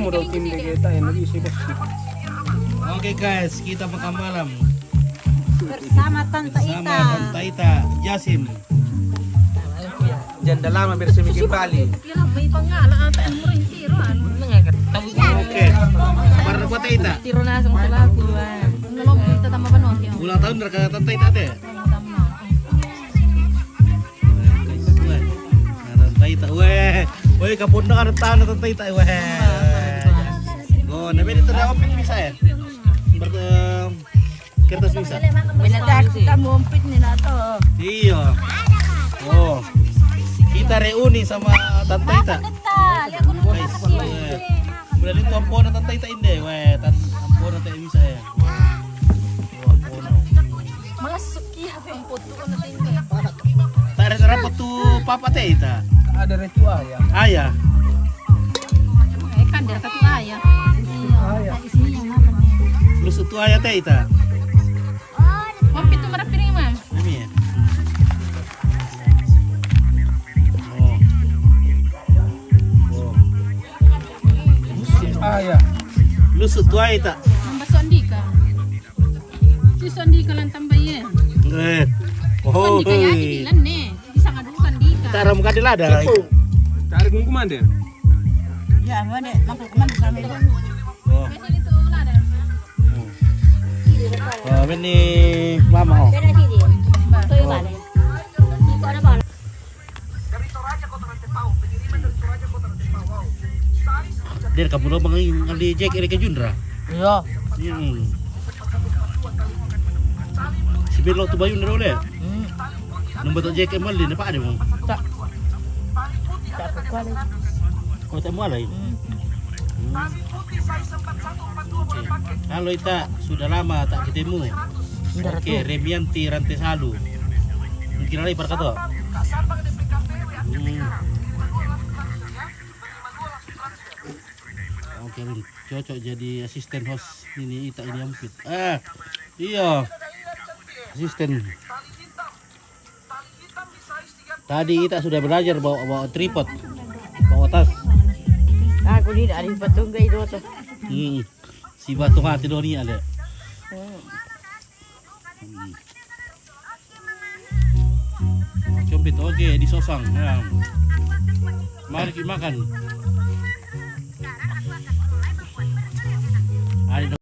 kamu dong tim kita yang lagi sibuk. Oke guys, kita makan malam bersama Tante Ita. Tante Ita, Jasim. Janda lama bersemi Bali. May pangalan ata ang muring tiruan. Oke. Para buat Tante Ita. Tiro na sa mga kuwan. Nalom kita tama ba no? Ulang tahun dari Tante Ita teh. Tante Ita, weh kapun na kan tahun Tante Ita, weh. Oh, nabi dito na open bisa ya. Kertas bisa. Binatak kita mumpit ni na to. Iya. Oh. Kita reuni sama Tante Ita. Lihat ko nung Guys, udah dito ampun na Tante Ita inde, weh. Ampun na tayo bisa ya. Ampun. Malasuk ya ang puto ko na tinga. Tak ada rapat tuh papa teh Ita. Ada ritual ya. Ayah. Kan dia katu ayah. Iya. Isinya yang apa nih? Lu sutu ayah teh Ita. Kopi itu merah piring mah. Ini ya. Oh. Oh. Ya. Lu sutu ayah Ita. Nambah Sondika. Si Sondika lang tambayin. Oh. Sondika ya dibilan nih. Bisa ngadukan Dika. Cara muka di lada. Cari ngumuman deh. Ya, mana? Mangkuk mana sama itu? Oh. Biasa itu lada. Oh, ini mama oh. Dia kamu lo mengalih Jack Erika Jundra. Iya. Si Belo tu bayu nero le. Nombor tu Jack Emal ni apa ada mo? Tak. Tak kuali. Oh tak mau lain. Halo Ita, sudah lama tak ketemu. Oke, Remianti Rantai Salu. Mungkin lagi perkata. Oke, cocok jadi asisten host ini Ita ini Ampit. Iya. Asisten. Tadi Ita sudah belajar bawa tripod, bawa tas. Aku ni dari patung gay do to. Si batung hati doni ada. Compit oke disosang. Ya. Mari kita makan. Ada.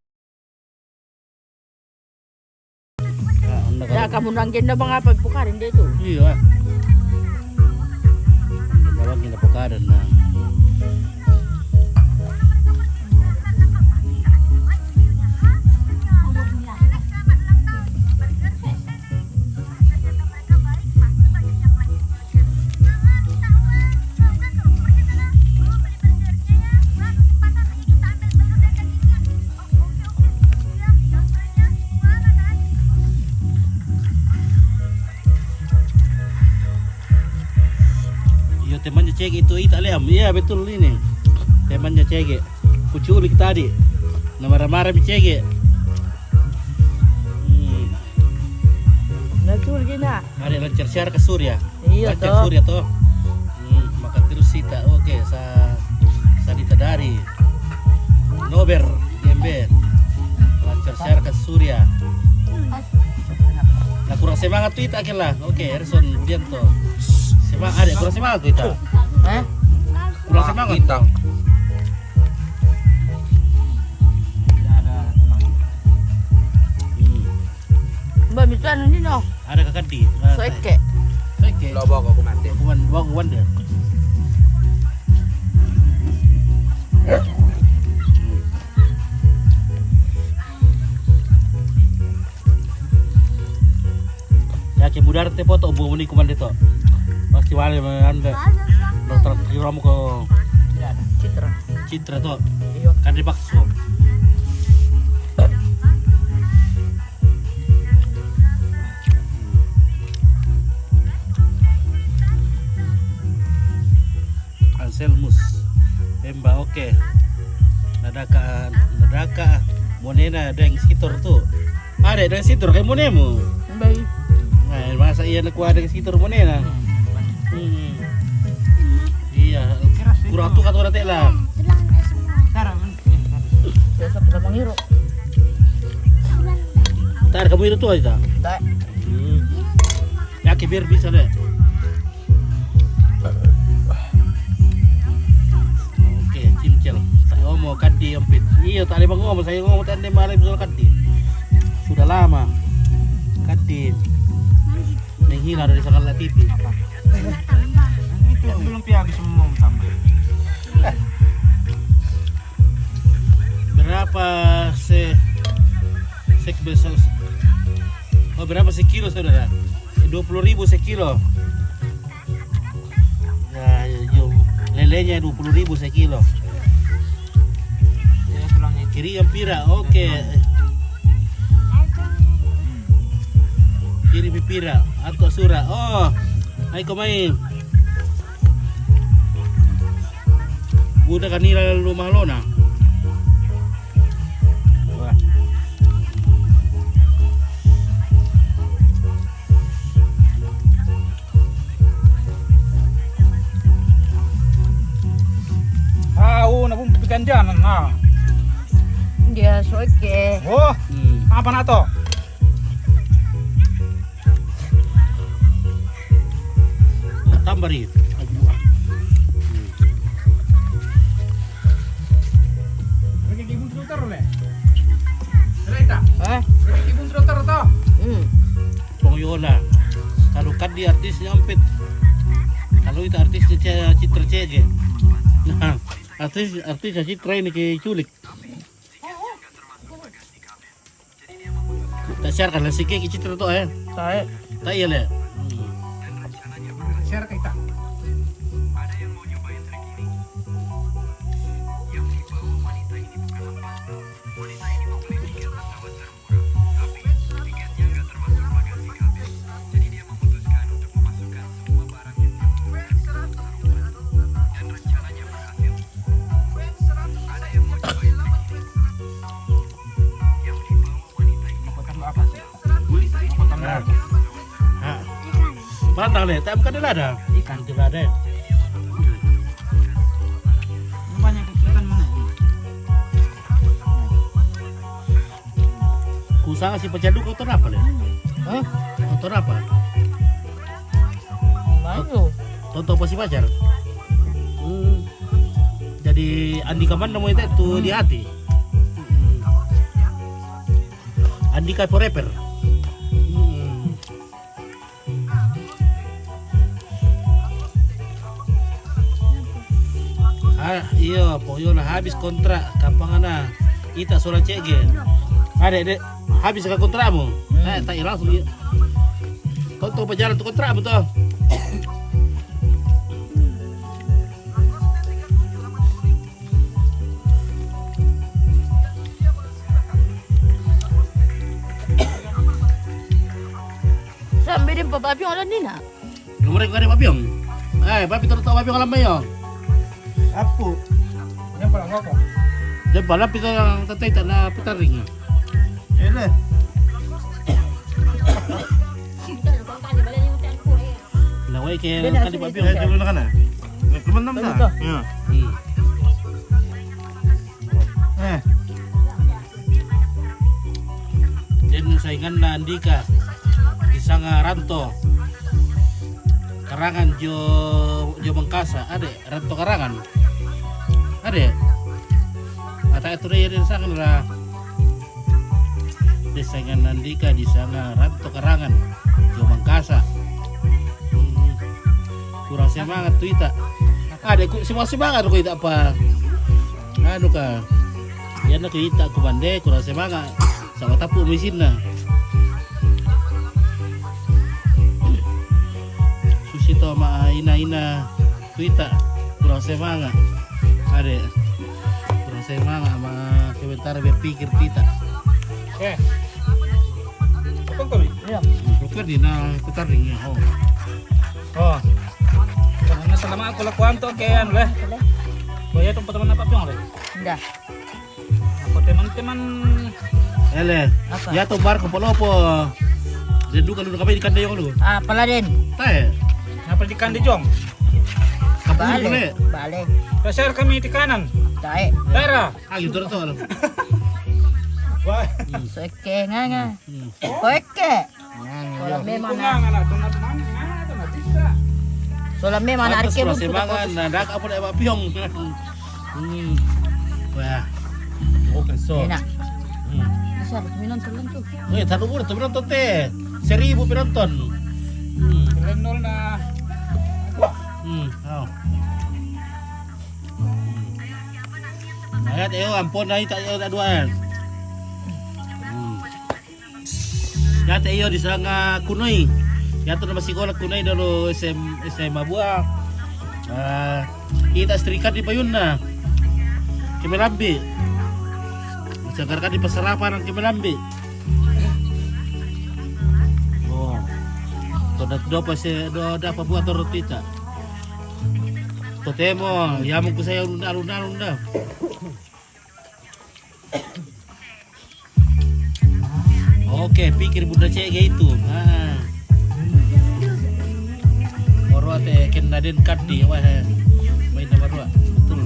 Ya kamu nangkin na bang apa pukarin dia tu. Iya. Bawang kita pokaran na. Temannya cek itu Ita Liam, iya betul ini. Temannya cek, kuculik tadi, marah-marah cek. Natul gina. Ada lancar siar ke Surya. Iya lancar toh. Surya toh. Makan terus Ita, oke. Sa Dita dari Nober Gembe. Lancar siar ke Surya. Nah kurang semangat tuh Ita akhirnya. Oke, Erson Budianto. Semangat ada kurang semangat tuh Ita. Kurang semangat Kita. Mbak misan ni no. Ada kakak di. Soeke. Soeke. Lo bawa aku mati. Wan deh. Ya kemudar te foto bu ni kuman dito. Pasti wale anda. Dokter kiramu ko Citra. Citra to. Iyo. Kan dipakso. Anselmus Emba oke. Nadaka monena deng sekitar tuh. Ada deng sekitar kayak monemu. Baik. Nah, masa iya nak kuat deng sekitar monena. Iya, kurang tuh kata orang lah. Sekarang Miro. Tak kamu itu tuh aja. Tak. Ya biar bisa deh. Oke, cimcel. Saya ngomong kadi empit. Iya, tadi bang ngomong saya ngomong tadi malam soal kadi. Sudah lama. Kadi. Neng hilang dari sakala TV. Itu belum piagi semua tambah. Berapa besar? Oh, berapa sekilo saudara? 20.000 sekilo. Ya, lelenya 20.000 sekilo. Ya tulangnya. Kiri yang pira, oke. Kiri pipira atau sura. Oh, ayo main. Budak kanila rumah lona. Wah. Nabung ganjanan na. Dia soke. Oh, apa na to? Tambah rin. Kibun trotar le. Cerita. Eh? Kibun trotar to. Pongyola. Kalau kan di artis nyampit. Kalau itu artis Citra CG. Nah, artis Citra ini ke culik. Tak share kan si ke Citra tu eh. Tak. Tak iya le. Share kita. Matang le, tak bukan ada. Ikan tidak ada. Banyak ikan mana? Kusang si pecaduk kotor apa le? Hah? Kotor apa? Baru. Tonton pasti pacar. Jadi Andika mana mau itu di hati. Andika forever. Iya, pokoknya habis kontrak kapan ana kita soal CG. Ada dek habis ke kontrakmu. Tak langsung ya. Tonton berjalan tu kontrakmu tu. Sampai dia babi orang ni nak. Nomor kau ada papiong. Papi terus tahu papiong alam mayo. Apu. Yang paling koko. Dia balap itu yang tetai tak nak putaring. Ele. Lawai ke kan di papiong. Dulu kan? Kemen nam dah. Ya. Dan saingan na Andika di Sanga Ranto Karangan Jo Bengkasa ada Ranto Karangan ada atau itu dia di sana lah di saingan Andika di Sanga Ranto Karangan Jo Bengkasa kurang semangat tuh ita ada semua semangat kok ita apa anu kah ya nak ita ku bande kurang semangat sama tapu mesinnya susito ma ina tuita kurang semangat ada kurang semangat sama sebentar berpikir kita Apa kami? Ya. bukan di na putaring ya Oh. Karena selama aku lakukan tuh kayak anu lah. Oh ya teman-teman apa piong lah? Dah. Aku teman-teman ele Apa? ya to bar ko polopo dan duka lu kami ikan dayong lu Ah, Paladin. tae apa di kandi jong? kapur boleh Balik. Balik. Pasar kami di kanan. Tak. Daerah. ah gitu tuh Wah. Soeke nga. Hmm. Koeke. Wala Iya. me mana. Kunang anak tungan nga na bisa. Sola me mana Pantes arke pula mo. semangan, nah dak apa dak piong. Wah. Oke so. Enak. Hmm. Bisa minum tulen tuh. Eh, tadi udah tuh penonton teh. 1.000 penonton. Renol na. Oh. Ayat ayo ampun ay tak ayo tak duan. Ya teh ayo di sana kunoi. Ya tuh nama sekolah kunoi dulu SMA buah. Kita serikat di Payunna. Kemelambi. Jakarta di Pasarapan Kemelambi. Oh. Tuh dapat buat tortita. Totemo, ya mau saya unda. Oke, pikir bunda cek gitu. Nah. Baru ate kena den kadi wah. Main baru betul.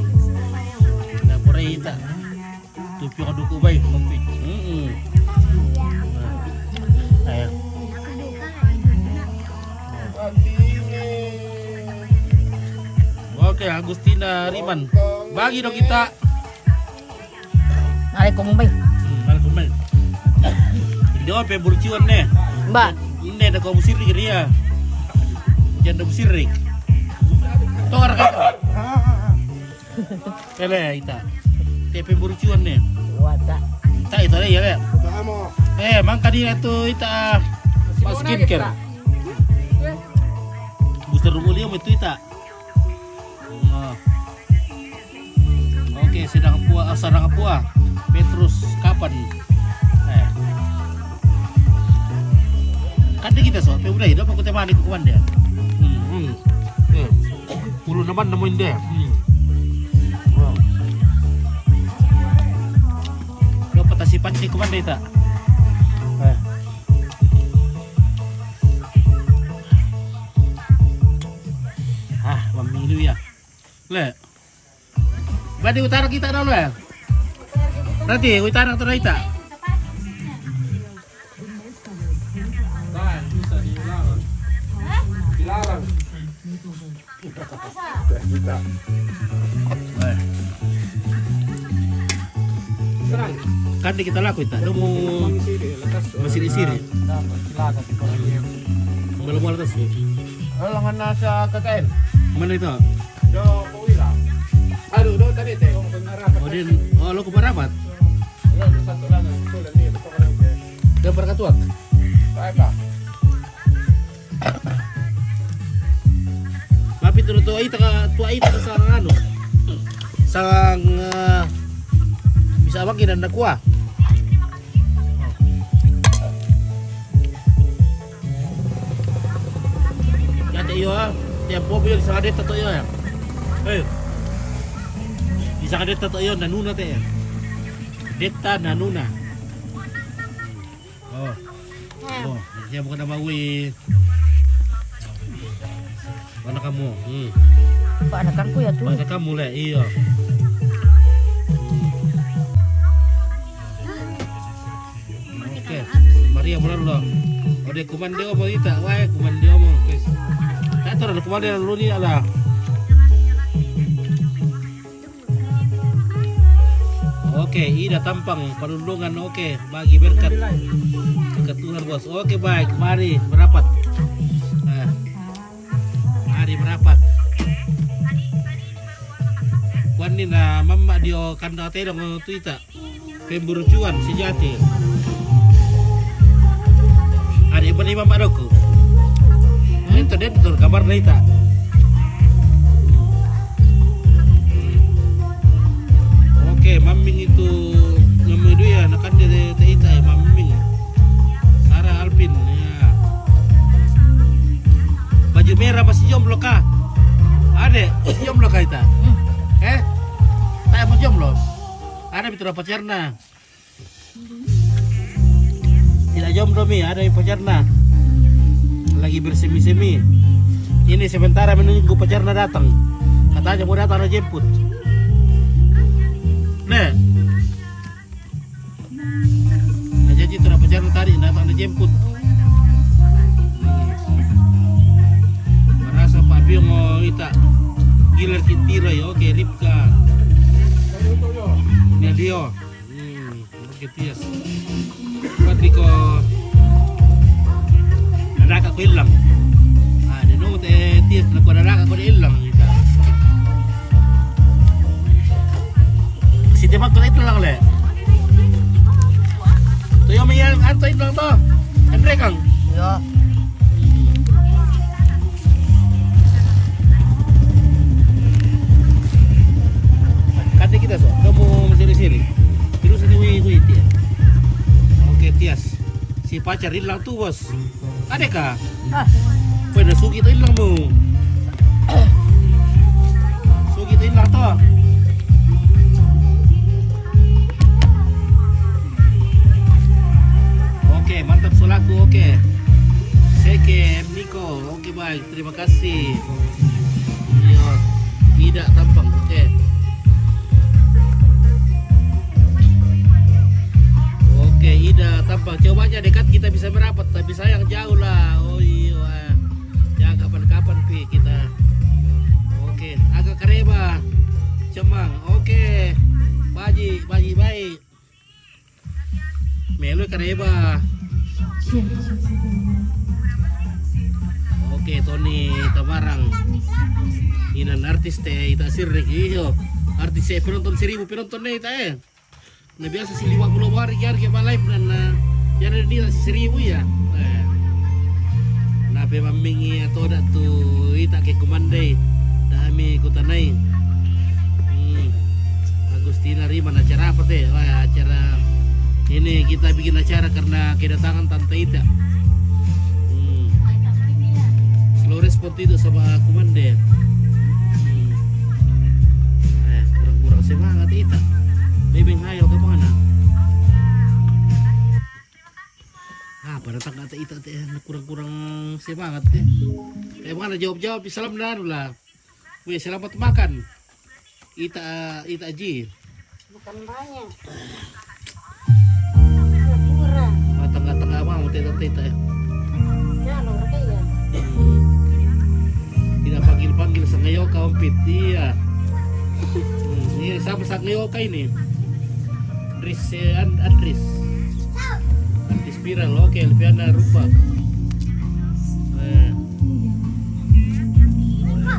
Nah, pura ita. Tupi kaduku baik ngopi. Ayo. Oke, Agustina Riman. Bagi dong kita. Ngalek ko mo bay. Malah kumal. Dia apa burciwan nih? Mbak. Ini ada kau musirik dia. Janda musirik. Tor kan? Kele ita. TP burciwan nih. Wata. Ita itu ada ya, Le. Mangka dia itu ita. Pas skincare. Booster mulia itu ita. Oke, sedang puah. Petrus kapan? Kan kita so, udah hidup aku temani ke kawan dia. Puluh naman nemuin dia. Lo patasi panci kawan dia tak? Mamilu ya. Le. Berarti utara kita dulu ya? Berarti utara atau kita? Dilarang. Serang. Kan kita laku itu, ada mau masih di sini. Belum atas. Langan nasa KKN. Mana itu? Do Powira. Aduh, do tadi teh. Lo keparapat? Satu langan. Sudah nih, betul kan. Dia perkatuak. Apa? Tapi tua itu sarang anu. Sarang bisa makin dan kuah. Ya teh yo, tiap mobil di sana tato yo ya. Di sana tato yo nanuna teh. Deta nanuna. Oh, dia bukan nama wi. Mana kamu? Pak anakanku ya tuh. Mana kamu le? Iya. Oke, Maria mulai dulu. Ode kumande omo ita, wae kumande omo, guys. Tak tahu ada kumande dulu ni ada. Oke, Ida tampang penundungan oke, bagi berkat Tuhan bos. Oke baik, mari merapat. Mari merapat. Wani na mama dio kanda tedong tuita. Pemburucuan sejati. Ada ibu ni mama doku. Itu dia betul kabar nita. Oke, maming itu ngemedu ya, nakan dia teita ya maming. Sarah Alvin ya. Baju merah masih jomblo kah? Ada jomblo kah kita? Tak mau jomblo. Ada betul pacarna. Tidak jomblo mi, ada yang pacarna. Lagi bersemi-semi. Ini sementara menunggu pacarna datang. Katanya mau datang jemput. Nek. jemput. Merasa Pak Bio mau ita gilir kintira ya, oke Ripka. Nadio. Oke tias. Patriko. Naraka ko ilang. Di no te tias na ko naraka ko ilang ita. Si Demak ko ito lang le. Tuyo may antoy lang to. Andre kang. Ya. Kate kita so, kamu sini-sini. Terus di wi ya. Oke tias. Si pacar hilang tuh bos. Ada kah? Pwede sugi itu hilang mu. Sugi itu hilang toh. Oke, mantap solaku, oke. Seke, Niko, oke baik, terima kasih. Iya, tidak tampang, oke. Oke, Ida tampang. Coba aja dekat kita bisa merapat, tapi sayang jauh lah. Oh iya, ya kapan-kapan pi kita. Oke, agak kareba, cemang. Oke, baji baik. Melu kareba. Oke, Tony Tamarang. Inan artis teh ita sirrik iyo. Artis saya penonton 1000 penonton nih ita Nah biasa sih 50 hari ke live dan yang ada dia 1000 ya. Nah pe mamingi atau dak tu ita ke komandai. Dami kutanai. Agustina Riman acara apa teh? Wah, acara ini kita bikin acara karena kedatangan Tante Ita. Slow respon itu sama komande. Kurang-kurang semangat Ita. Bebeng hayal ke mana? Pada tangga Ita teh kurang-kurang semangat teh. Mana jawab-jawab salam dan lah. Weh selamat makan. Ita Ji. Bukan banyak. Tengah-tengah mau teta ya. Ya, nomor ya. Tidak panggil sangayo kaumpit dia. Ini siapa sangayo ini? Andris Spiral, oke, Elviana Rupa.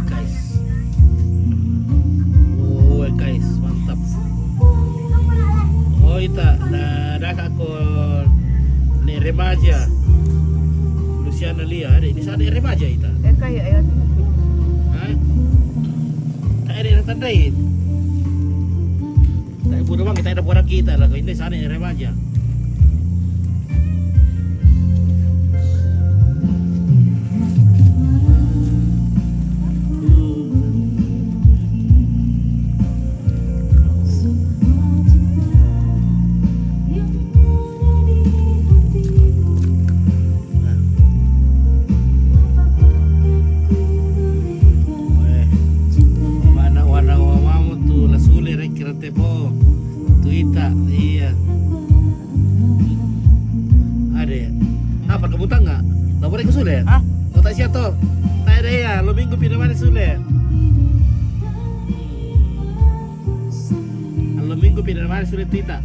Guys. Oh, guys, mantap. Oh, ita, dah aku nih remaja. Luciana Lia, ada di sana remaja ita. Kayak ayat. Hah? Tak ada yang tandai. Tak ibu doang kita ada orang kita lah. Ini sana remaja. Sulit Tita.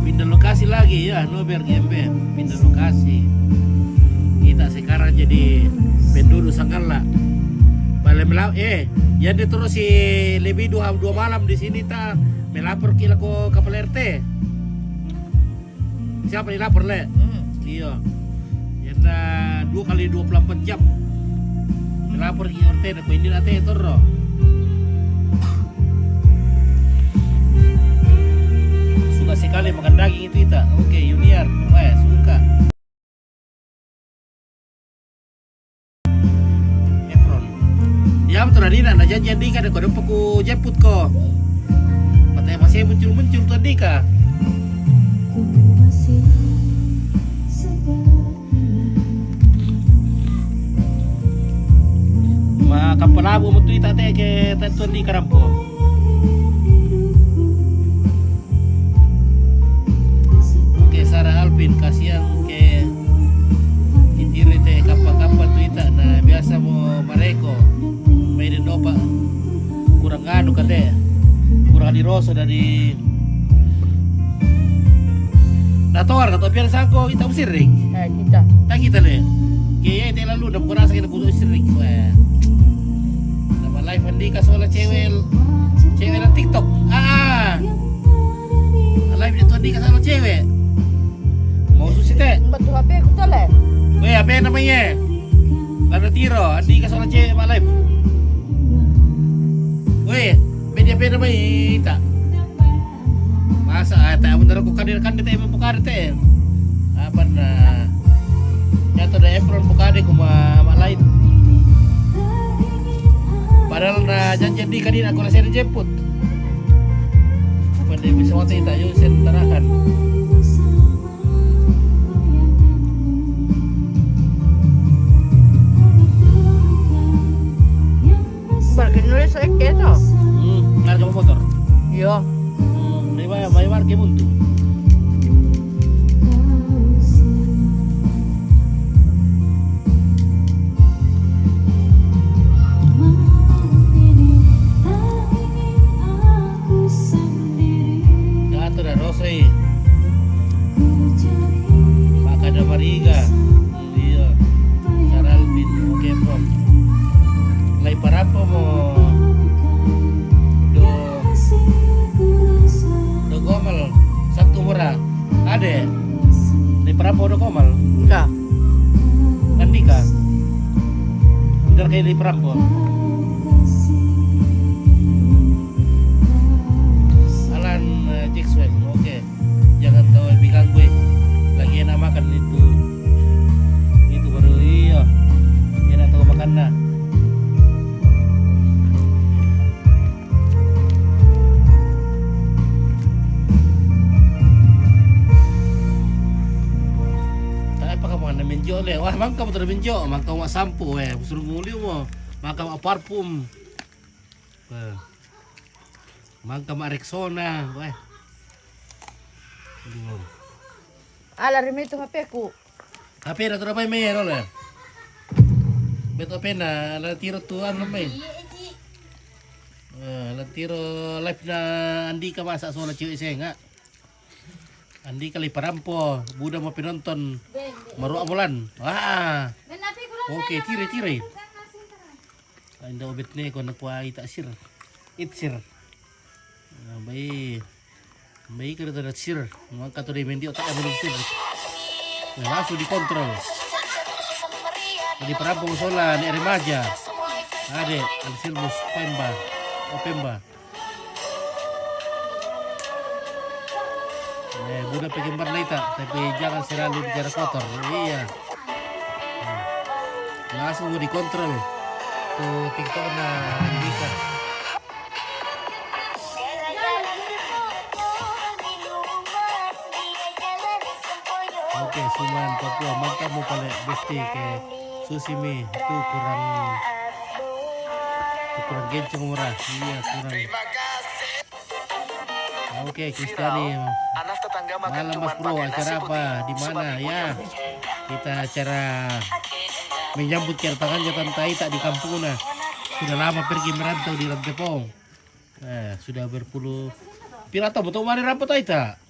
Pindah lokasi lagi ya, Nober GMB. Pindah lokasi. Kita sekarang jadi penduduk Sanggala. Balik jadi terus si lebih dua malam di sini ta melapor kila ko kapal RT. Siapa yang lapor le? Iya. Yang 2 kali 24 jam. Melapor ke RT nak ini nanti toro. Suka sekali makan daging itu Ita. Oke, Junior. Wah, suka. Efron. Ya betul Dina, nak janjian Dika ada kau aku jemput kau. Patah masih muncul tadi kah? Babu mo tuita te ke tatuan di karampo. Oke Sarah Alvin kasihan ke kitiri te kappa tuita na biasa mo mareko. May din dopa kurang anu kate. Kurang diroso dari Nator atau biar sangko kita usiring. Kita. Tak kita le. Kaya itu lalu dah kurang sakit aku usiring. Nama live Andika soal cewek lah TikTok. Live itu Andika soal cewek. Mau susi teh? Betul HP aku tuh le. Weh apa namanya? Lada Tiro Andika soal cewek mak live. Weh media apa namanya tak? Masa tak bener aku kadir emang bukan teh. Apa na? Nyata ada Efron bukan aku mak lain. Padahal na janji di kadir aku nasi jemput. Apa dia bisa waktu itu yuk saya tarakan. Barang nulis saya keto. Harga motor. Iya. May marke mundo. Gato da Rosay. Maka da Mariga. Iya. Saralbin, oke from. Lay parapo mo. Gomal satu murah ada di Prabowo do Gomal Enggak. Andika udah kayak di Prabowo Alan Jackswell oke jangan tahu bilang gue lagi enak makan itu baru iya enak tahu makan nah. Menjo le, wah mangka betul menjo, mangka mak sampo suruh nguli mo, mangka mak parfum, mangka mak Rexona, Ala remito HP ku. HP na tu ramai mayer le, betul HP na, la tiro tuan ramai, la tiro live na Andika masak soal cewek saya enggak. Andi kali parampo, budak mau penonton maru amulan. Wah. Oke, tire. Anda obet ni kau nak kuai tak sir. Sir. Baik. Baik kalau tak sir. Maka tu dia mendi otak belum sir. Langsung dikontrol. Jadi parampo musola ni remaja. Ade, Silbus Pemba. Budak pegembar laita, tapi jangan selalu bicara kotor. Iya. Langsung dikontrol. Tuh TikTok na bisa. Oke, Suman Papua, mantap mo pala besti ke Susimi. Itu kurang gencong murah. Iya, kurang. Oke, Kristiani. Malam Mas Bro, acara apa? Di mana? Ya, kita acara menyambut kedatangan Jatan Tai tak di kampungnya. Sudah lama pergi merantau di Lantepong. Sudah berpuluh. Pira tahun betul mari rapat tai tak?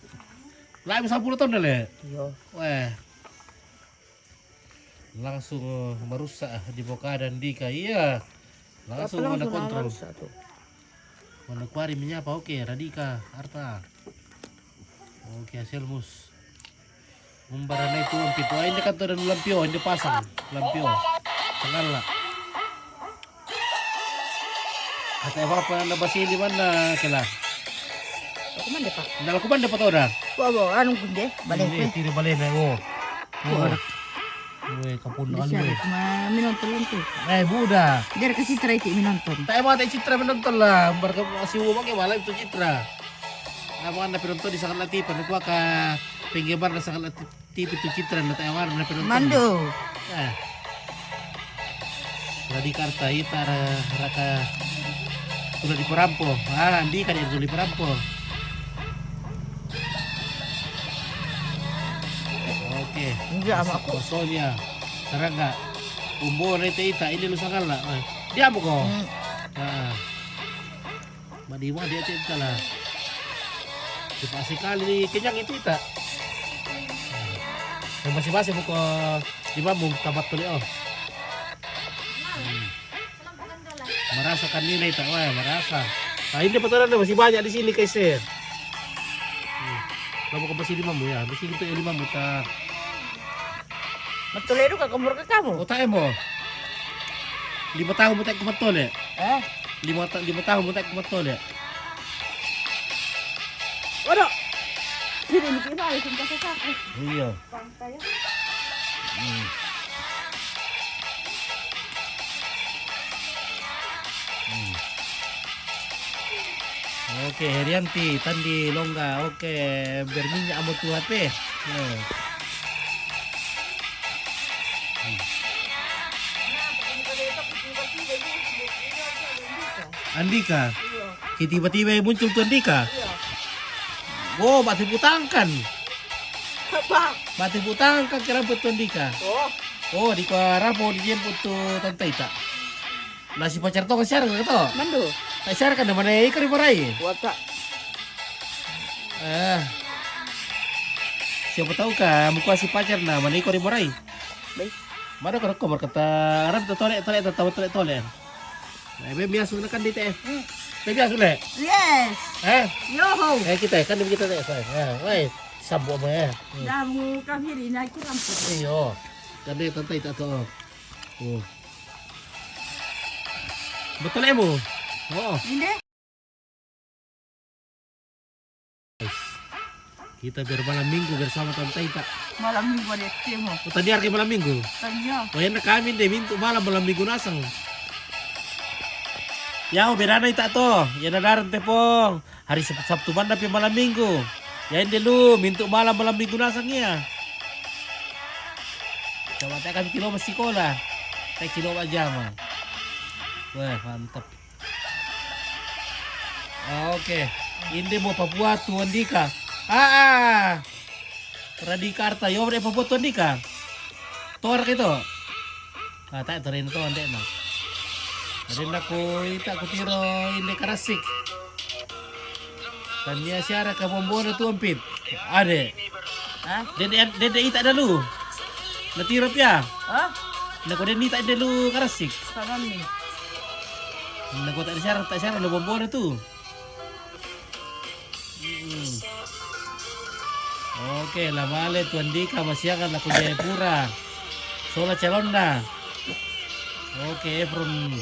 Lain 10 tahun dah le. Wah. Langsung merusak di Boka dan Dika. Iya. Langsung mana kontrol. Mana kuari menyapa, oke, Radika, Arta. Oke, Selmus. Membarana itu umpit. Wah, ini kan dan lampio, ini pasang. Lampio. Tengah lah. Kata apa na basi di mana kela? Aku mandi pak. Nala ko banda pa to da? Wow, anong kundi? Balik ko. Tiri balik na oh. Uy, kapun na Bisa, kalu. minonton lang to. Buda. Dari kasi try ti minonton. Tayo mga tayo Citra pinonton lah. Barka si Uwag yung malay ito Citra. Mga na pinonton di sa kalatipan. Nagwa ka pinggibar na sa kalatipan ito Citra na tayo mga na pinonton. Mando. Radikarta ita raka sudah di perampo. Andi kan yang sudah di perampo. Oke. Enggak sama aku. Kosongnya. Sekarang enggak. Umbo ita ini lu sangal lah. Dia mo ko. Madiwa dia cinta lah. Dipasi kali kenyang itu ita. Masih-masih mo ko di bambu tamat tuli oh. Merasa kan nilai tak wah merasa. Nah ini betulan masih banyak di sini guys ya. Kamu ke masih 5 ya, masih gitu ya 5 tak. Betul itu ke kumur ke kamu. Oh tak emo. 5 tahun mutak ke betul ya. 5 tahun mutak ke betul ya. Waduh. Sini mikir balik kita sakit. Iya. Pantai. Oke, Herianti, Tandi, Longga, oke, berminyak amat tuh HP. Andika, tiba-tiba muncul tuh Andika. Oh, batu putangkan. Apa? Batu putangkan kira betul Andika. Oh, di rapo dijemput tuh Tante Ita. Nasi pacar tuh kesyar nggak tuh? Mandu. Kesyar kan mana ikan dimarahi? Wata. Siapa tahu kan muka si pacar nah mana ikan dimarahi? Baik. Mana kalau kamar kata Arab tuh tolek tolek. Nah, biasa kan di teh. Biasa le. Yes. Yo. Kita kan kita teh. Woi, sabu apa ya? Damu kami naik ramput. Iyo. Kan dia Tante Ita tuh. Betul emo. Oh. Ini. Kita bermalam minggu bersama Tante Ita. Malam minggu ada temu. Oh, tadi hari malam minggu. Tanya. Oh, yan kami deh mintu malam minggu nasang. Ya, beda na ita to. Yan nadaran te pong. Hari Sabtu banda pi malam minggu. Yan dulu mintu malam minggu nasang ya. Coba tayo kami kilo masikola. Tayo kilo aja mah. Wah, mantap. Oke. Ini mau Papua tuh Andika. Radikarta, yo bre Papua tuh Andika. Tor gitu. Tak terin to ande na. Adin ako ita ko tiro ini karasik. Tanya siara ka bombono tuh ampit. Ade. Dede ita dalu. Natiro pia. Nako den ita dalu karasik. Sana ni. Nako tak siara no bombono tuh. Oke, lamale tuan Dika masyakan aku Jayapura. Sola Calonda. Oke, Efron.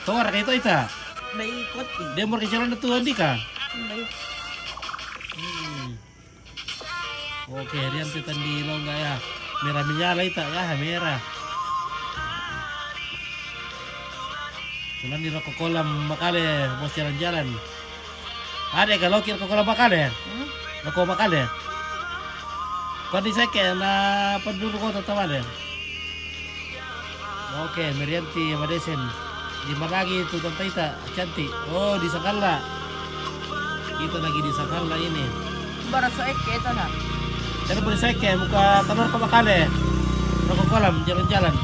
Tor kayak itu ita. May ikot. Dia mau ke Calonda tuan Dika. May. Oke, dia nanti tadi Longga ya. Merah menyala ita ya, merah. Cuman di rokok kolam makale mau jalan-jalan. Ada kalau kira kolam makale. Rokok makale. Kau di seke na penduduk kota Tawale. Oke, Merianti Madesen. Di mana lagi itu Tante Ita cantik. Oh, di Sakala. Kita lagi di Sakala ini. Baraso eke ito na. Jadi boleh seke muka tanur ke makale. Rokok kolam jalan-jalan.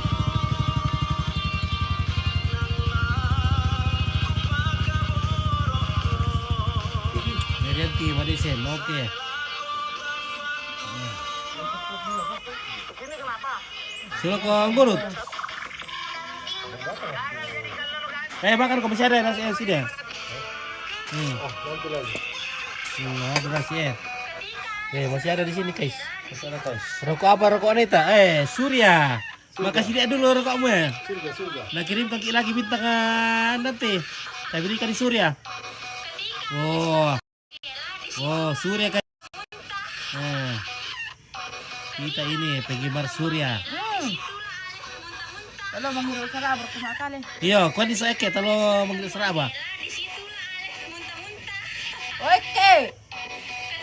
Merianti Madesen. Oke. Sila ko ang burot. Makan ko masih ada nasi sini. Ada nasi masih ada di sini guys. Rokok apa rokok Anita? Surya. Makasih dia dulu rokokmu ya. Surga. Nah kirim lagi bintang nanti. Saya berikan di Surya. Oh Surya kan. Kita ini penggemar Surya. Kalau manggil saraba kumakali. Iyo, kuan di saya talo manggil seraba. Oke.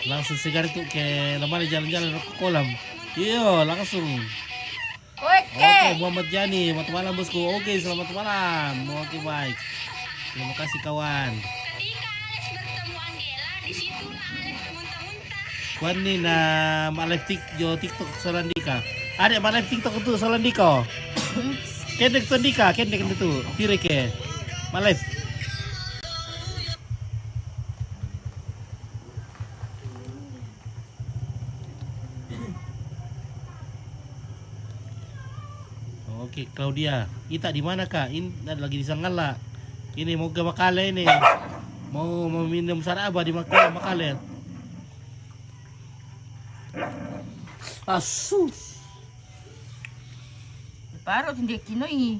Langsung segar itu ke lemari jalan-jalan ke kolam. Iyo, langsung. Oke. Oke, Muhammad Jani, selamat malam bosku. Oke, selamat malam. Oke, baik. Terima kasih kawan. Kuan ni na live TikTok Solandika. Ada live TikTok itu Solandika. Kendek tu Dika, kendek itu. Tire ke. Live. Oke, Claudia. Ita di mana kak? Ini lagi di Sanggala. Ini mau ke Makale ini. Mau minum saraba di Makale. Asus. Paro hindi kinoy.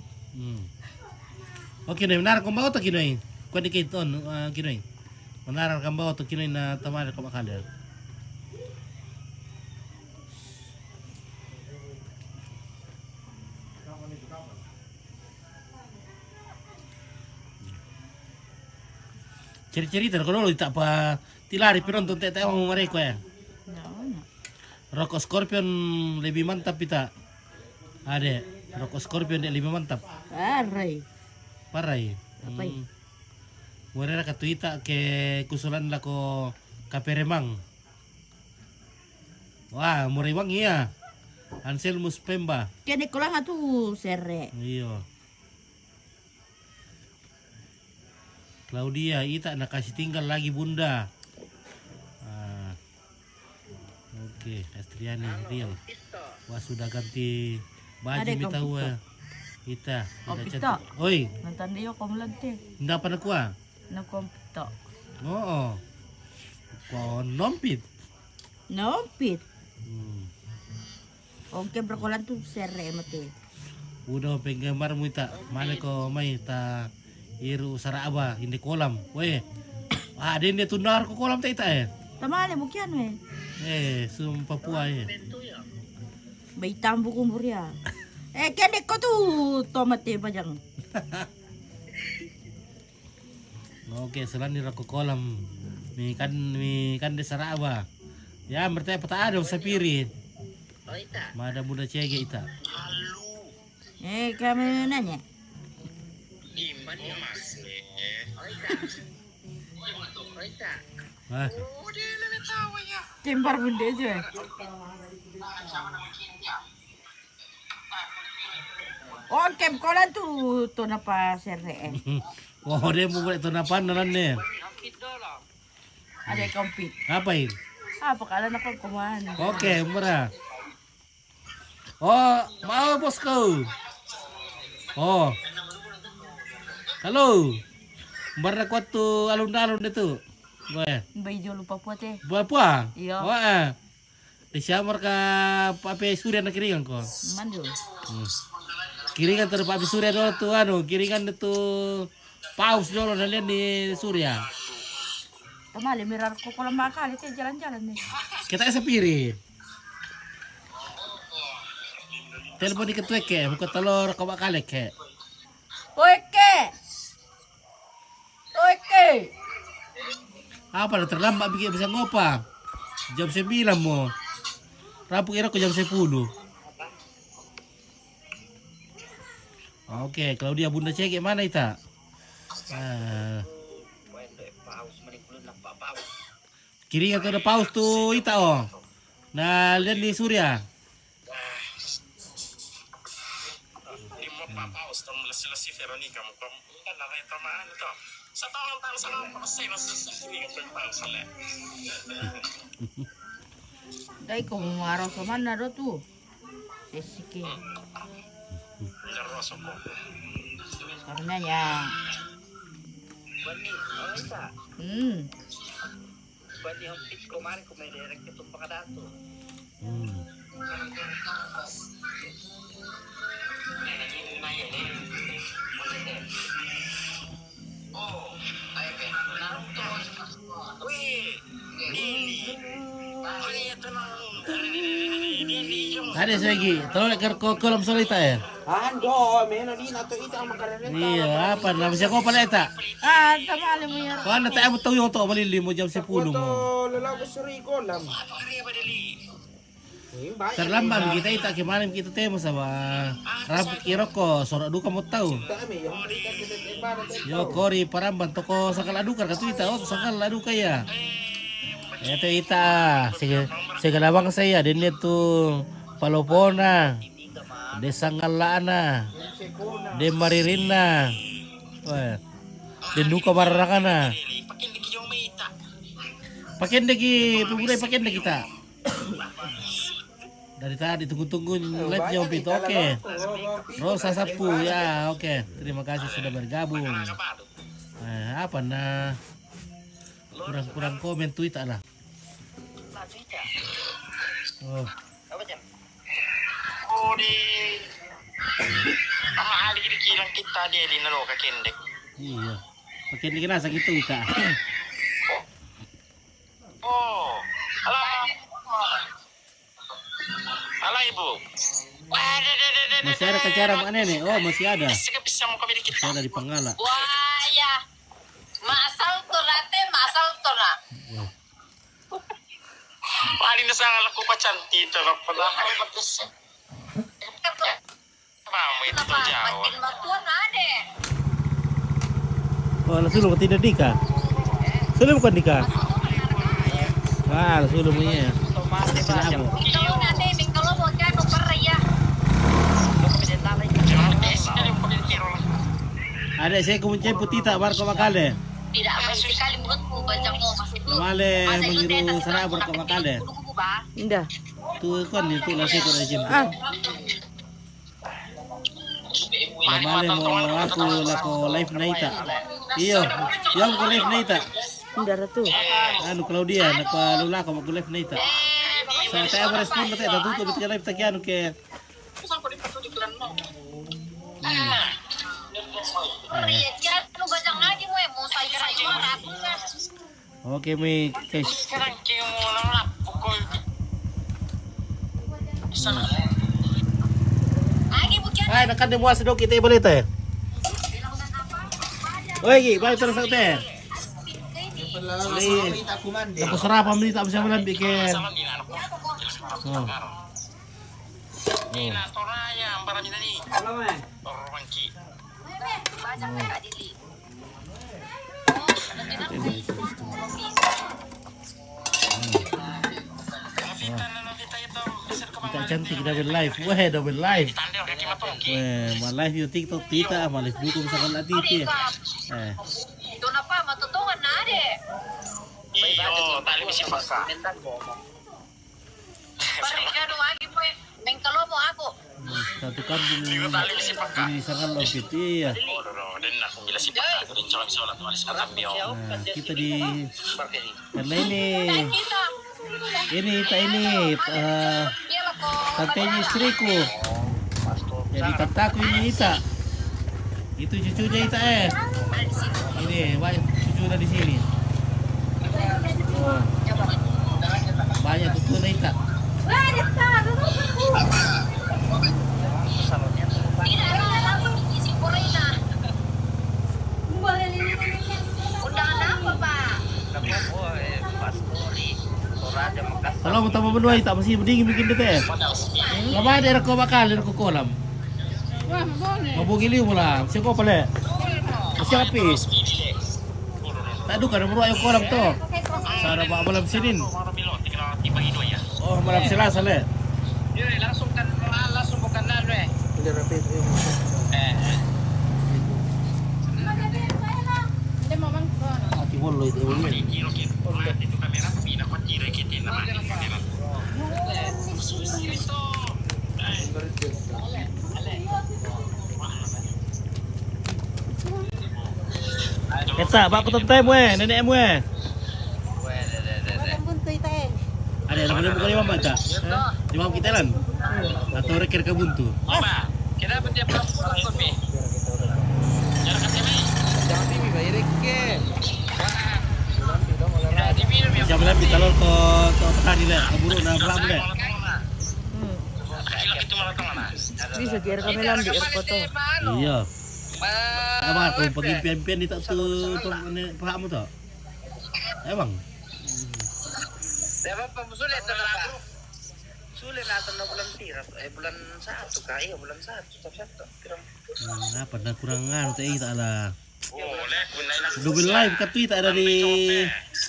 Oke, menarik kang bawa to kinoy. Kuan dikiton kinoy. Menarik kang bawa to kinoy na tamar ka Makale. Cerita kalau lo tak apa tilari penonton tak tahu mereka ya. Rokok Scorpion lebih mantap kita. Ada rokok Scorpion dia lebih mantap. Parai. Apai. Mereka kata kita ke kusulan lah ko Kaperemang. Wah, Morewang iya. Anselmus Pemba. Kene ko lang atu sere. Iya. Claudia, Ita nak kasih tinggal lagi bunda. Oke, Astriani real. Wah sudah ganti baju Ada kita kau wa. Ita, Oh, udah pita. cantik. Oi, Nantan dia ko mulante. ndak pa nakuha. Na kompito. Oo. Konompit. No pit. Hmm. Oke berkolan tu sere mate. Udah penggemar mu Ita. Mana ko may ta iru saraba hindi kolam. Weh. Din dia tunar ko kolam ta Ita eh. Tamale bukian we. Sum Papua eh. Bay tambo kumburya. Kene ko tu tomate pajang. Oke, selain rako kolam, mi kan de saraba. Ya, bertanya peta ada sa pirit. Mada muda cege Ita. Kami nanya. Ah, Timbar bunda aja. Oh, kem kolan tu napa sere. oh dia mau buat tunapan nalan nih. Ada kompit. Ngapain? Apa kala na kong kumahan? Oke, murah. Oh, mau bosku. Oh. Halo. Murah kuat tuh alun-alun itu. Boleh. Bay jo lupa po te. Buat apa? Iya. Wah. Di siamar ka Pape Surya na kiringan ko. Mando. Kiringan ter Pape Surya dulu tuh kiringan itu paus dulu nalian di Surya. Tamale mirar ko kolang makali te jalan-jalan nih. Kita sa pirit. Telepon di ketuek ke, muka telur kau bakal ke. Oke. Apa dah terlambat bikin bisa ngopa? Jam 9 mo. Rapu kira ko jam 10. Oke, Claudia bunda cek mana Ita? Kiri atau ada paus tuh Ita oh. Nah, lihat di Surya. Paus tong lesi Veronica mo kan nakita maan ito. Sa taong tao sa mga pasay na sisili ng paus sala. Dai ko maro sa man na do tu. Sesike. Ilang roso ko. Sabi na niya. Pwede yung pit ko mari kung may direct itong pakadato. Ada lagi. Tolong ke kolam solita ya. Ando, meno di nato ita ang makareleta. Iya, apa nama siya ko pala Ita? Tamale mo yan. Kuan na tayo mo tayo to malili mo jam 10 mo. Foto lalago suri ko lam. Terlambat kita ita kemarin kita temu sama rambut kiroko sorak duka mau tahu. Yo kori paramban toko sakal adukar katu ita oh sakal aduka ya. Itu ita segala bangsa ya dan itu Palopona, de Sangalana, de Maririna, de Nuka Barakana. Pakai lagi pemuda pakai lagi kita. Dari tadi tunggu-tunggu live Ompit. Oke. Rosa Sapu ya, oke. Terima kasih sudah bergabung. Apa nah? Kurang komen Twitter lah. Oh. Di ama ali kilang kita dia di naro ka kendek. Iya. Pakai lagi nasa gitu kita. Oh. Ala ibu. Masih ada cara mana nih? Oh masih ada. Bisa mau kami Masih ada di Panggala. Wah ya. Masal tora. Paling na sangal ako pa chanti ito na pala. Mama itu jauh. Makin matuan ade. Oh langsung tidak Dika. Sudah bukan Dika. Wah sudah punya. Kalau nanti kalau mau kan oper ya. Ada saya kemudian putih tak barco makale. Tidak baik sekali mulutmu banyak mau masuk tu. Male mengiru sana barco makale. Indah. Tu kan itu nasi kau dah jemput. Male mau aku lako live naita. Iyo, yang ko live naita. Indah ratu. Anu Claudia nak lula ko mag live naita. Sa tayo mo respond na tayo tutup bitka live takyan ke. Anu banyak lagi mau saya Oke mi guys. Sekarang kayo mo lang lap pukul. Sana. Lagi bukan. Ay nakan di muas dok kita balik teh. Oi gi, balik terus teh. Tapos sarap menit tak bisa malam bikin. Salam din anak ko. Oh. Ina toraya ang barami na ni. Alam mo eh. Torwanki. Banyak kakak Dili. Nakita ito. Kasir ka Kita cantik double live. Wah double live. Tanda kay Kimatongki. Wah, live yung TikTok kita, live dukung sa kalatiti. Ito na pa matutungan na ade. Iyo, tali mi si Pasa. Parang ano lagi mo neng kalomo ako. Satu kan Iyo, tali mi si Paka. ini sangat lompit iya. Oh, din na kung bila si Paka. Din siya sa ulat walis ka kambyo. Nah, kita di karena Barkay. ini tantenya istriku. Jadi tataku ini Ita. Itu cucunya Ita Ini cucunya di sini. Oh. Banyak cucunya Ita. Tidak ada lagi isi Korea. Undangan apa, Pak? Kalau mau tambah berdua Ita masih berdingin bikin dete. Lama ada ko bakal ko kolam. Wah, boleh. Mabugi liu mula. Siya ko pala. Siya kapi. Tadu kan berdua yung kolam to. Sana ba malam sinin. Oh, malam sila sale. Langsung bukan nalo eh. Hindi rapid. Hindi mo bang ko. Ati wolo ito ulit. Itu kamera pindah ko tira kita naman. Eta, bak ko tantay mo nenek mo Buntoy tayo. Ada yang bukan imam baca. Imam kita lan. Atau rekir ke buntu. Oba, kira apa dia pulang kopi? Jangan kami. Jangan TV bayar ke. Kira di minum ya. Jam lebih kalau to tadi lah, keburu na pelam deh. Kailan itu malah tengah. Bisa kira kami lambi foto. Iya. Apa kau pergi pian-pian di tak tu paham tu? Emang. Dapat pemusulit na lang. sulit natin na bulan tiras. Bulan 1 ka. Iya, bulan 1. Satu. Apa na kurang ano tayo ita ala. Boleh, gunain Double live ka tweet ada di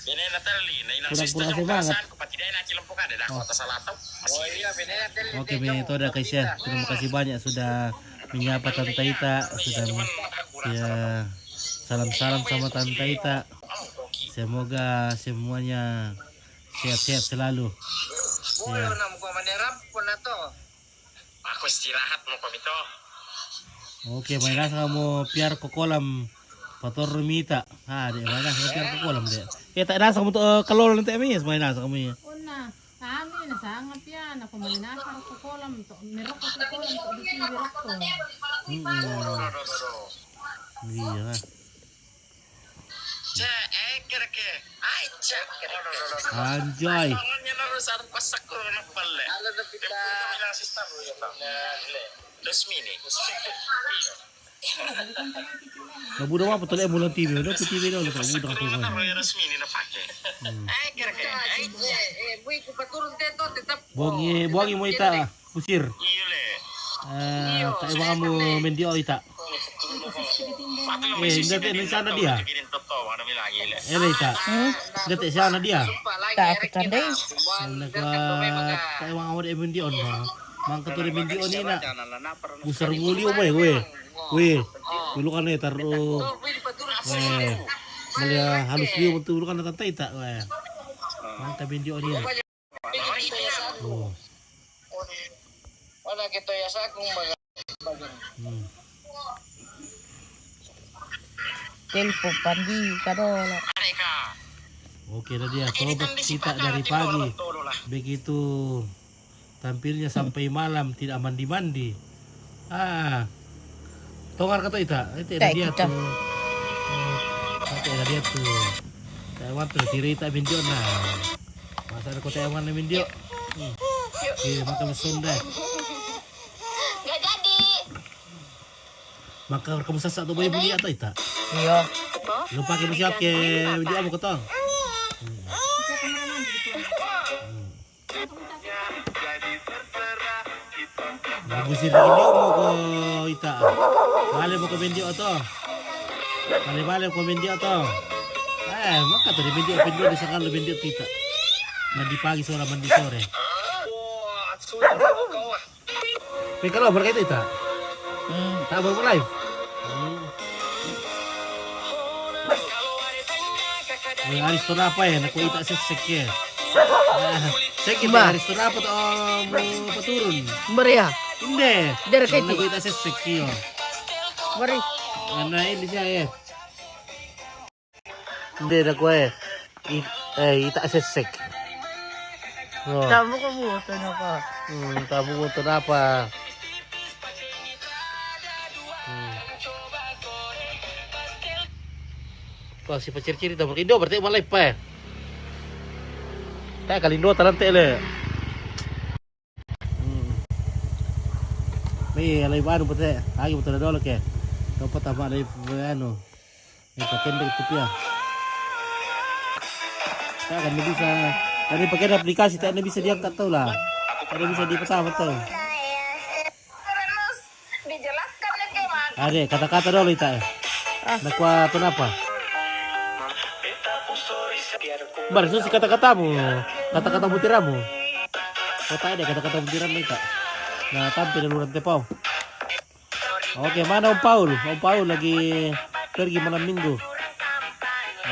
Ini Natalie, na ilang Kurang-kurang sistem semangat. perasaan ko pati dahil nakilampukan ada kota Salatau. Oh iya, benar. Oke, itu ada Kaisya. Terima kasih banyak sudah menyapa Tante Ita, sudah ya salam-salam sama Tante Ita. Semoga semuanya sehat-sehat selalu. Boleh na mo ko manirap po na to. Aku istirahat mo komito. Oke, mainan kamu piar ko kolam pator rumita. Di mana piar ko kolam deh. Tak nasa kamu tuh kalol nanti amis mainan kamu ya. Una, kami nasangap yan. Ako malinasar ko kolam to. Merok ko sa kolam to. Di sivirok ko. Iya lah. Kira-kira. Ay, cek. Anjay. Tangannya harus ada pasak ko na pala. Ala na kita. Tempo ilang sistem mo yun. Resmi nih. Nabuda apa tuh bulan TV, udah ke TV dulu tuh udah aku. Resmi nih na pakai. Ay, kira-kira. Ay, Buy ko paturun teto tetap. Buangi mo ita, pusir. iyo le. Tak iba kamu mendio ita. Hindi tayo sana dia. Ginin totoo, ano bilang ile. Ita. Hindi sana dia. Tak aku candai. Nagka tayo mga awad mendio ba. Mangka to mendio ni na. Usar nguli umay we. Dulu kan taruh. Malia halus dia betul kan tante ita we. Mangka mendio ni. Oh. Wala kita ya sa kung baga. Telpo pandi kadola. Mereka. Oke, dah dia sobat kita dari pagi. Begitu tampilnya sampai malam tidak mandi-mandi. Tongar kata ita, itu ada dia tuh. Itu ada dia tuh. Taiwan tuh tiri ita mindio nah. Masa ada kota Taiwan mindio. Makan Sunda. Gak jadi. Maka kamu sasak tuh bayi bunyi atau ita? Iya. Lu pakai musik ke video kamu ketong. Bagusir video mo ko ita. Bale mo ko video to. Bale ko video to. Maka to video di sakal video tita. Mandi pagi sore mandi sore. Kalau berkait ita. Tak baru live. Haris to apa ya? Naku ita sesek ya. Sekit haris to apa to mo paturun. Beria. Hindi. Dari kay Naku ita sesek yo. Beri. Ano ini siya eh. Hindi naku ita sesek. Oh. Kamu ko buto na pa. Tabu ko to apa? Kau si pacir-ciri dah berkindo berarti malay pa eh. Tak kalindo talante le. May alay ba ano pati? Agi betul dolo ke. Dapat apa alay ano. May pakende itu pia. Tak kan bisa. Dari pakai aplikasi tak bisa diangkat tau lah. Ada bisa dipetah betul. Dijelaskan ya kayak Ada kata-kata dulu ita. Nakwa tu apa? Bar, si kata-katamu, kata-kata butiramu. Kau tahu deh kata-kata butiran ita. Nah, tampil dulu nanti Pau. Oke, mana Om Paul? Om Paul lagi pergi malam minggu.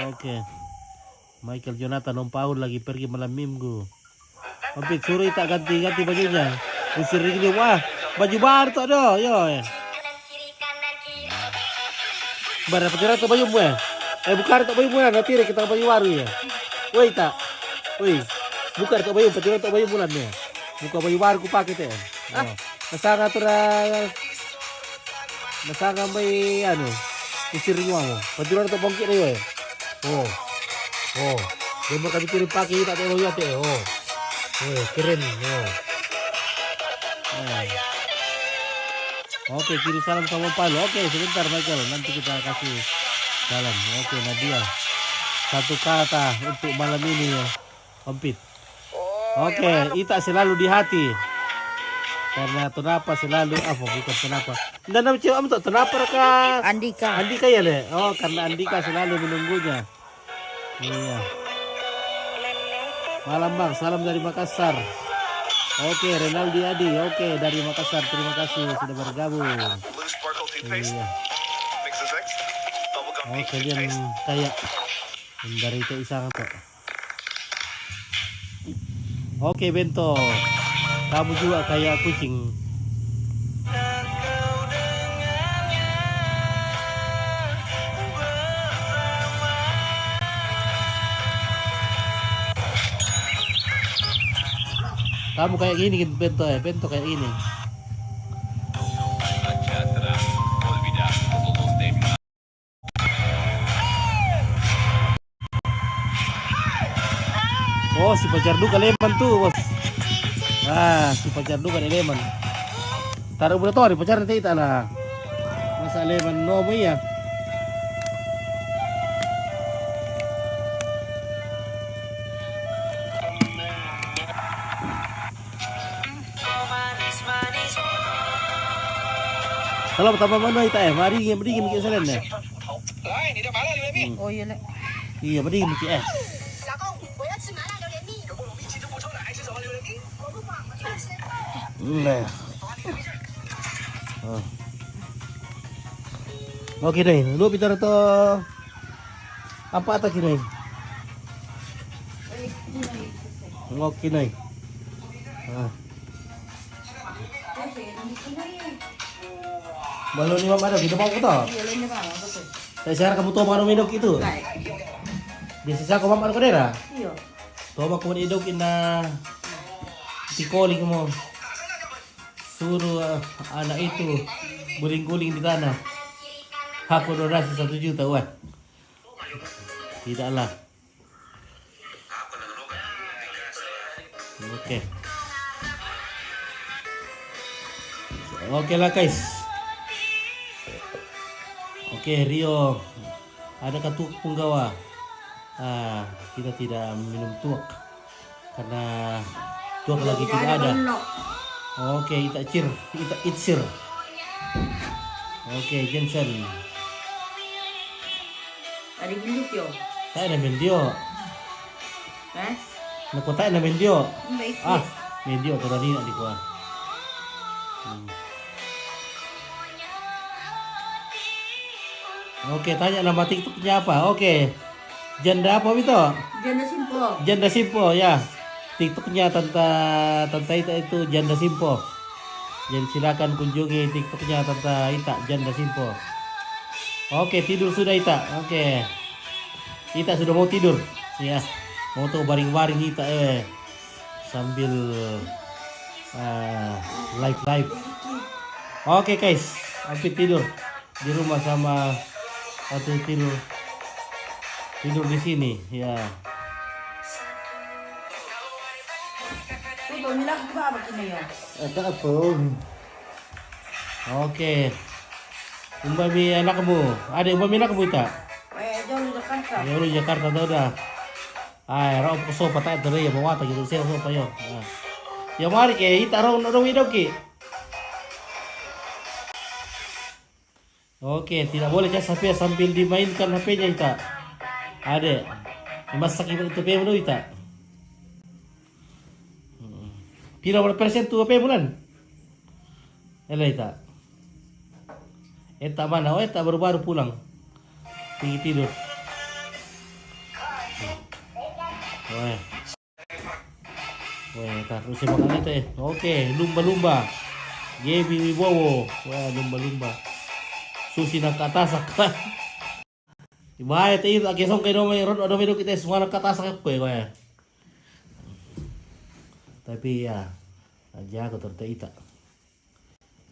Oke. Michael Jonathan, Om Paul lagi pergi malam minggu. Hampir suruh ita ganti bajunya. Usir ini wah, baju baru tak ada, yo. Bar, petiran tu baju mu. Bukan tak baju mu, nanti kita baju baru ya. Woi tak, woi, bukan tak baju, petiran tak baju bulan ni. Buka baju baru ku pakai tu. Nasanga tu nasanga may ano, usir mo mo. Petiran tak bangkit ni woi. Oh, dia mau kami kirim pakai tak tahu ya teh. Keren. Oke, kirim salam sama Paul. Oke, sebentar Michael, nanti kita kasih salam. Oke, Nadia. Satu kata untuk malam ini ya, Kompit. Oke, Ita selalu di hati. Karena kenapa selalu bukan kenapa. Dan nama cewek untuk kenapa ka? Andika. Andika ya le. Oh, karena Andika selalu menunggunya. Iya. Malam Bang, salam dari Makassar. Oke, Renaldi Adi. Oke, dari Makassar. Terima kasih sudah bergabung. Iya. Oh, kalian kayak dari itu isang tuh. Oke, Bento. Kamu juga kayak kucing. Kamu kayak gini gitu, Bento ya. Bento kayak gini. Oh, si pacar duka leman tuh, bos. Si pacar duka leman. Taruh udah tahu pacar nanti tak lah. Masa leman no mo ya. Kalau pertama mana ita mari mikir salen deh. Oh iya le. Iya, mari mikir 老公，我要吃麻辣榴莲蜜。有不容易记住不出来，吃什么榴莲蜜？我不管，我就吃。 Nah. Oke deh, lu bicara tuh apa tak kini? Oke nih. Balon lima mana? Kita mau kita. Saya share kamu tuh mau minum itu. Di sisa kau mau ke daerah? Iya. Tuh mau kau hidup ina tikoli kamu. Suruh anak itu guling-guling di tanah. Aku donasi 1 juta, wah. Tidaklah. Oke. Oke lah guys. Oke Rio. Ada katuk punggawa. Kita tidak minum tuak karena tuak lagi tidak ada. Oke, kita itsir. Oke, Jensen. Ada binduk yo. Tak ada mendio. Nak kota ada mendio. Mendio tu tadi nak dikuat. Oke, tanya nama TikToknya apa? Oke. Janda apa itu? Janda Simpo. Janda Simpo ya. TikToknya Tante Ita itu Janda Simpo. Jadi silakan kunjungi TikToknya Tante Ita Janda Simpo. Oke, tidur sudah Ita. Oke. Ita sudah mau tidur. Ya. Mau tuh baring-baring Ita sambil live. Oke guys, Apit tidur di rumah sama atau tidur di sini ya. Ada apa? Oke. Umpami anak kamu. Ada umpami anak kamu tak? Jauh di Jakarta. Jauh di Jakarta tuh dah. Rau ko sopa tayo tadi ya mawata gitu saya sopa yo. Ya mari ke ita rong hidup ki. Oke, tidak boleh cas HP sambil dimainkan HP-nya Ita. Ada. Masak itu HP dulu Ita. Pira berapa persen tuh HP bulan? Ela Ita. Eta mana? Oh, Eta baru pulang. Pergi tidur. Weh, terus makan itu Oke, lumba-lumba. Gaby Wibowo. Wah, lumba-lumba. Susi nak atas kan. Bahaya itu lagi song kayak domino kita semua nak atas aku ya. Tapi ya, aja aku tertaita.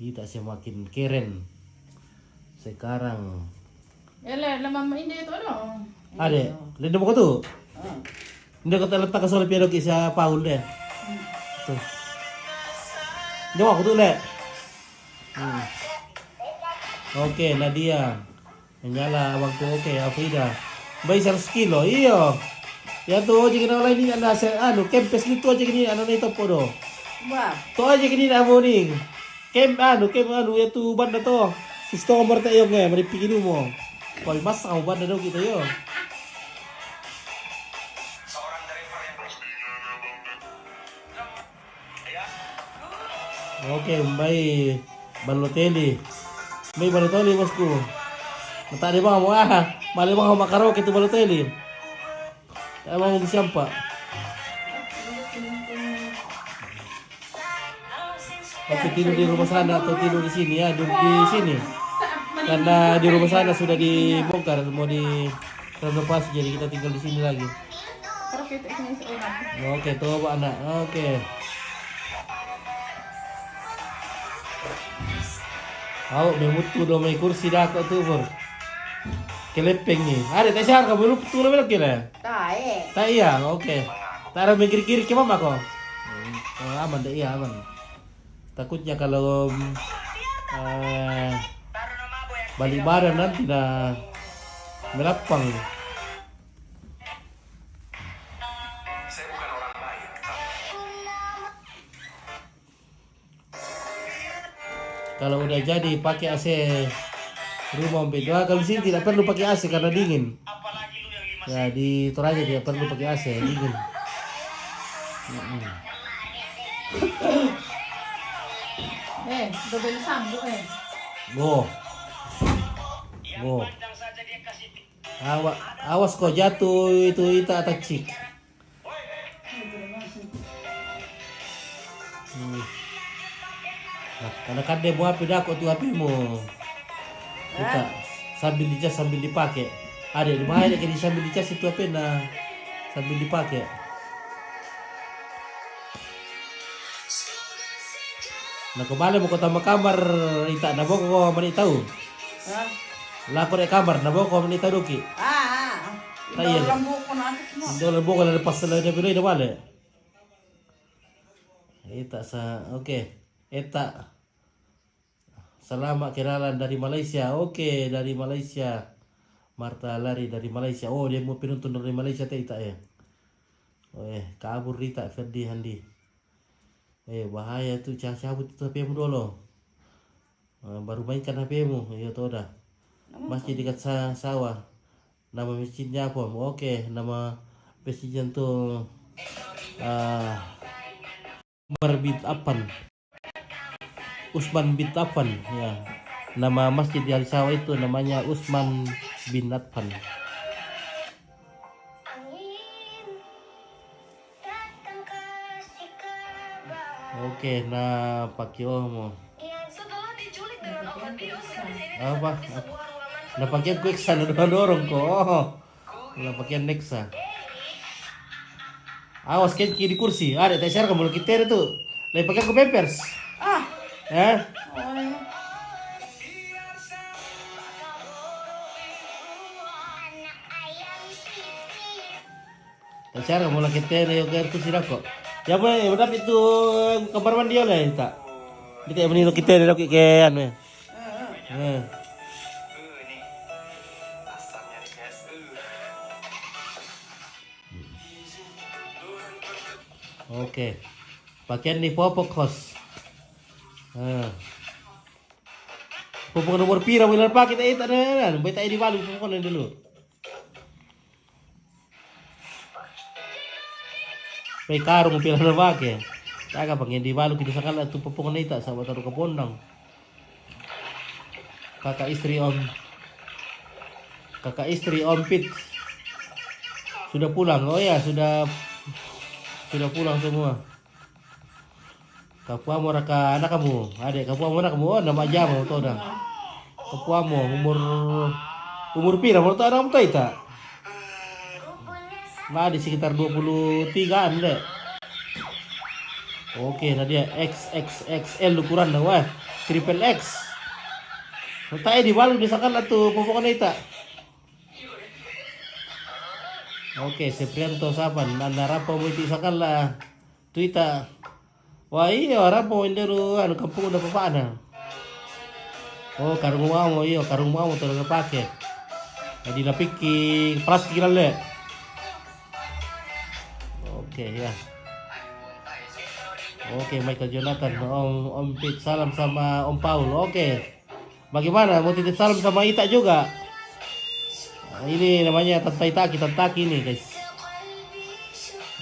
Kita semakin keren sekarang. Mama ini itu ano? Ada, lihat buku tuh. Ini kata letak kesal piado kisah Paul deh. Tuh. Jawab aku tuh le. Oke, Nadia. Menyala waktu oke, Afrida. Bayi 100 kilo, iyo. Ya tuh aja kena lain ni anda kempes ni tu aja kini anu ni topo do. Ba. Tu aja kini amo ni. Kem ya tu banda to. Sistem nomor tak yo nge, mari pikir mo. Kau mas kau banda do kita yo. Oke, baik. Balotelli. Baik Balotelli bosku. Mata dia bang mau malah bang mau karaoke itu Balotelli. Emang siapa? Tapi tidur di rumah sana atau tidur di sini ya, duduk di sini. Karena di rumah sana sudah dibongkar, mau direnovasi, jadi kita tinggal di sini lagi. Oke, tuh Pak anak. Oke. Awak memutu do mai kursi dah kau tu pun. Kelepeng ni. Ada tak siar kamu lupa tu lebih kira. Tak Tak iya, oke. Tak ada mikir kiri ke mama kau. Aman deh iya aman. Takutnya kalau balik badan nanti dah merapang. Kalau udah jadi pakai AC rumah beda. Kalau sini tidak perlu pakai AC karena dingin. Ya di Toraja tidak perlu pakai AC, dingin. Double sambu Go. Awas kok jatuh itu Ita atau Cik. Nah, karena kan dia buat pindah kok tuh HP-mu. Kita sambil dicas sambil dipakai. Ada di bahaya kayak sambil dicas itu HP nah sambil dipakai. Nah kemarin mau tambah kamar Ita nah kok mani tahu. Lah kok kamar nah kok mani tahu ki. Tak iya. Dolar buku lah lepas lah dia pilih dah balik. Ita oke. Eta selamat kenalan dari Malaysia. Oke, dari Malaysia. Marta lari dari Malaysia. Oh, dia mau penonton dari Malaysia Ita ya. Oh, kabur Rita Ferdi Handi. Bahaya tuh cabut itu HP-mu dulu. Baru mainkan HP-mu. Ya tahu dah. Masih dekat sawah. Nama masjidnya apa? Oke, nama masjidnya tuh Marbit Apan. Usman bin Affan ya. Nama masjid di Al-Sawah itu namanya Usman bin Affan. Oke, nah pakai omo. Apa? Nah pakai Nexa dorong kok. Nah pakai Nexa. Awas kan kiri kursi. Ada tak share kamu kita itu. Lagi pakai ke Pampers. Cara mau lagi teh yoga itu sih kok. Ya boleh, udah itu kamar mandi oleh tak. Kita beli lo kita lo kian me. Oke. Pakaian di popok kos. Popok nomor pira wilayah pakai tak ada, baik tak di balu popok dulu. Baik karung pira nomor pakai, tak apa pengen di balu kita sekali tu popok ni tak sahabat taruh ke pondang. Kakak istri Om Pit sudah pulang. Oh ya sudah pulang semua. Kapuamo raka anak kamu, adik kapuamo anak kamu, oh nama jamu tu dah. Kapuamo umur pira, umur tu anak muka ita. Nah di sekitar 23an deh. Oke, nah dia XXXL ukuran dah wah, triple X. Tak di balu disakan lah tu pokoknya ita. Oke, Seprianto Sapan, anda rapa mau disakan lah tu ita. Wah iya orang mau indero anu kampung udah papana. Oh karung mau terus pakai. Jadi lapiki plastik le. Oke ya. Oke, Michael Jonathan, Om Pit, salam sama Om Paul. Oke. Bagaimana? Mau titip salam sama Ita juga? Nah, ini namanya Tante Taki nih, guys.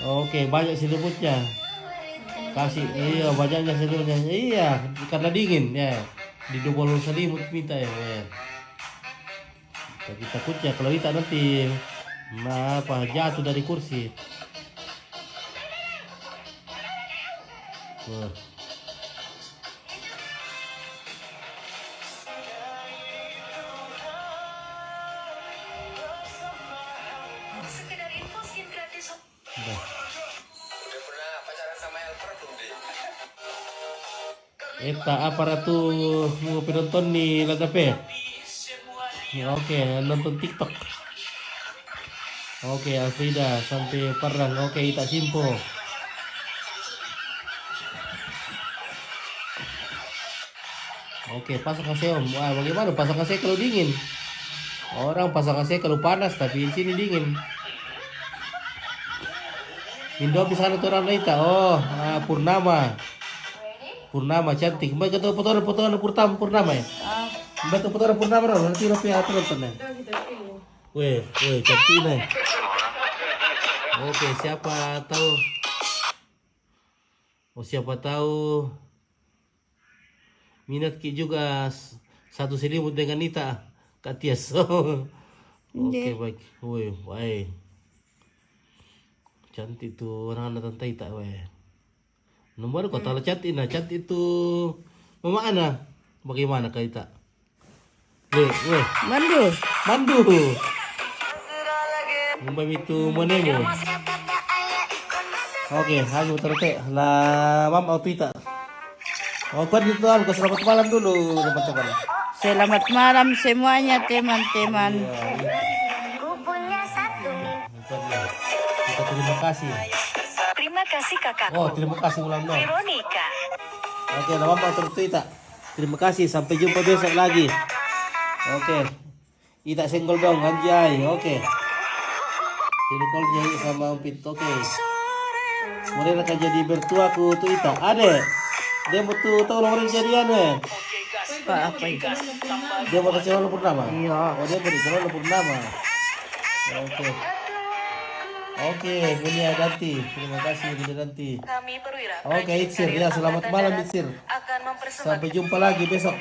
Oke, banyak selimutnya. Kasih, iya banyaknya selimutnya. Iya, karena dingin ya. Di double selimut minta ya. Tapi takutnya kalau Ita nanti jatuh dari kursi. Sekedar info skin gratis. Udah. Udah pernah pacaran sama helper belum deh? Eta apa tuh mau penonton nih Lagape? Oke, nonton TikTok. Oke, Alfrida sampai Parang. Oke, Ita Simpo. Oke, pasang AC Om. Wah, bagaimana pasang AC kalau dingin? Orang pasang AC kalau panas, tapi di sini dingin. Indo bisa ada orang Ita. Oh, Purnama. Purnama cantik. Mbak ketemu foto-foto Purnama ya? Mbak ketemu foto Purnama dong. Nanti rapi nonton ya. Weh, cantik nih. Oke, siapa tahu? Oh, siapa tahu minat Ki juga satu selimut dengan Ita Kak Tias. Oke, baik. Woi, baik. Cantik tuh orang anak Tante Ita, weh. Nomor kau tahu cantik nah, cantik itu Mama Ana. Bagaimana Kak Ita? Weh. Mandu. Mbak itu monemo. Oke, hanya tertek lah Mam auto Ita. Oh, kan gitu aku selamat malam dulu teman-teman. Selamat malam semuanya teman-teman. Kita terima kasih. Terima kasih kakakku. Oh, terima kasih ulang tahun. Veronica. Oke, nama Pak Ita. Terima kasih, sampai jumpa besok lagi. Oke. Ita senggol dong, anjay. Oke. Senggol jadi sama Umpit. Oke. Mulai akan jadi bertua ku tuh Ita. Ade. Dia mau tuh tahu nomor jadian weh. Apa itu? Dia mau kasih nomor purnama. Iya. Oh, dia mau kasih nomor purnama. Oke. Oke, Bunia ganti. Terima kasih Bunia ganti. Kami perwira. Oke, Itsir ya, selamat malam Itsir. Akan mempersembahkan Sampai jumpa lagi besok.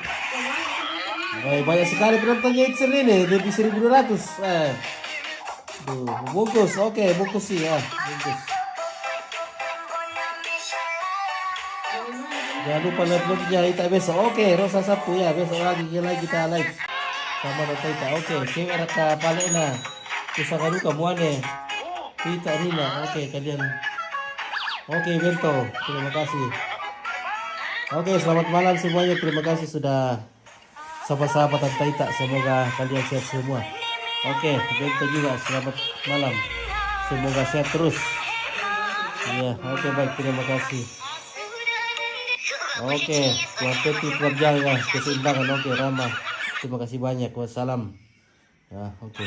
Oh, banyak sekali penontonnya Itsir ini, lebih 1.200. Tuh, bungkus. Oke, bungkus sih ya, bungkus. Jangan lupa like-nya Ita besok. Oke, Rosa Sapu ya, besok lagi kita live sama Dota Ita. Oke, cewek raka palena. Kisah kaduka muane. Ita Rina. Oke, kalian. Oke, Bento. Terima kasih. Oke, selamat malam semuanya. Terima kasih sudah sahabat-sahabat Tante Ita. Semoga kalian sehat semua. Oke, Bento juga selamat malam. Semoga sehat terus. Iya, oke baik, terima kasih. Oke, kuantiti terjaga keseimbangan. Oke, Rama. Terima kasih banyak. Wassalam. Ya, oke.